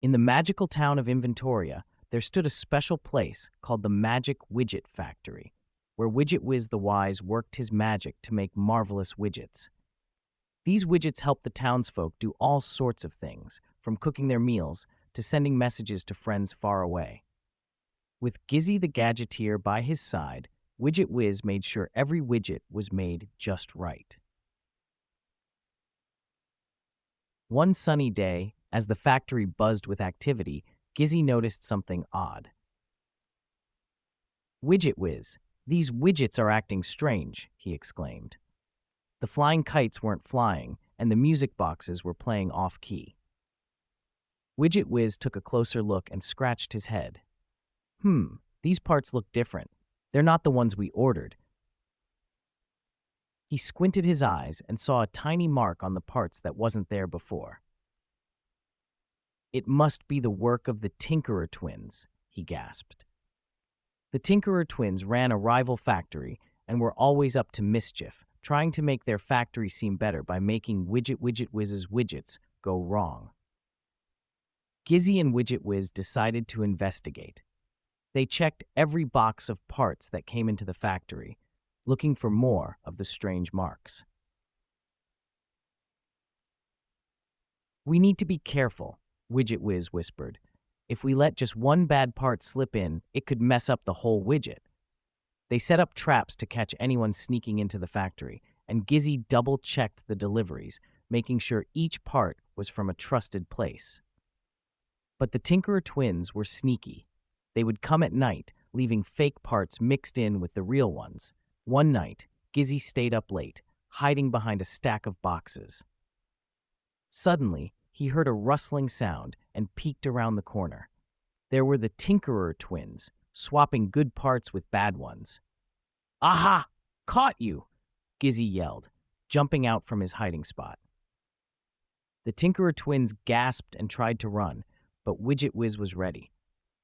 In the magical town of Inventoria, there stood a special place called the Magic Widget Factory, where Widget Wiz the Wise worked his magic to make marvelous widgets. These widgets helped the townsfolk do all sorts of things, from cooking their meals to sending messages to friends far away. With Gizzy the Gadgeteer by his side, Widget Wiz made sure every widget was made just right. One sunny day, as the factory buzzed with activity, Gizzy noticed something odd. "Widget Wiz, these widgets are acting strange," he exclaimed. The flying kites weren't flying, and the music boxes were playing off-key. Widget Wiz took a closer look and scratched his head. These parts look different. They're not the ones we ordered." He squinted his eyes and saw a tiny mark on the parts that wasn't there before. "It must be the work of the Tinkerer twins," he gasped. The Tinkerer twins ran a rival factory and were always up to mischief, trying to make their factory seem better by making Widget Wiz's widgets go wrong. Gizzy and Widget Wiz decided to investigate. They checked every box of parts that came into the factory, looking for more of the strange marks. "We need to be careful," Widget Wiz whispered. "If we let just one bad part slip in, it could mess up the whole widget." They set up traps to catch anyone sneaking into the factory, and Gizzy double-checked the deliveries, making sure each part was from a trusted place. But the Tinkerer twins were sneaky. They would come at night, leaving fake parts mixed in with the real ones. One night, Gizzy stayed up late, hiding behind a stack of boxes. Suddenly, he heard a rustling sound and peeked around the corner. There were the Tinkerer twins, swapping good parts with bad ones. "Aha! Caught you!" Gizzy yelled, jumping out from his hiding spot. The Tinkerer twins gasped and tried to run, but Widget Wiz was ready.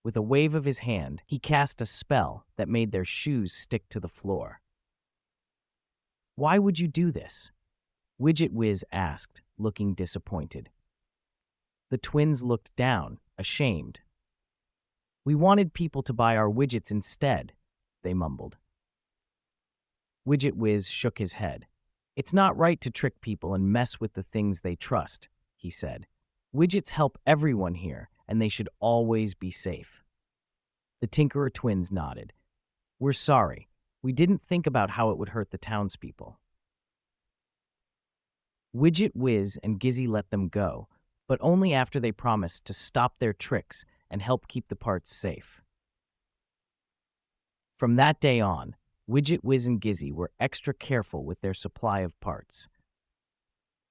With a wave of his hand, he cast a spell that made their shoes stick to the floor. "Why would you do this?" Widget Wiz asked, looking disappointed. The twins looked down, ashamed. "We wanted people to buy our widgets instead," they mumbled. Widget Wiz shook his head. "It's not right to trick people and mess with the things they trust," he said. "Widgets help everyone here, and they should always be safe." The Tinkerer twins nodded. "We're sorry. We didn't think about how it would hurt the townspeople." Widget Wiz and Gizzy let them go, but only after they promised to stop their tricks and help keep the parts safe. From that day on, Widget Wiz and Gizzy were extra careful with their supply of parts.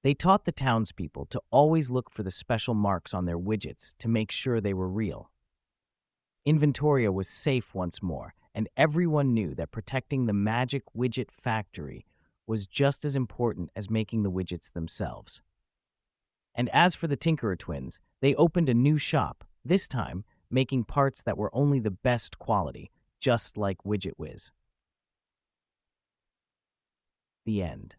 They taught the townspeople to always look for the special marks on their widgets to make sure they were real. Inventoria was safe once more, and everyone knew that protecting the Magic Widget Factory was just as important as making the widgets themselves. And as for the Tinkerer twins, they opened a new shop, this time making parts that were only the best quality, just like Widget Wiz. The end.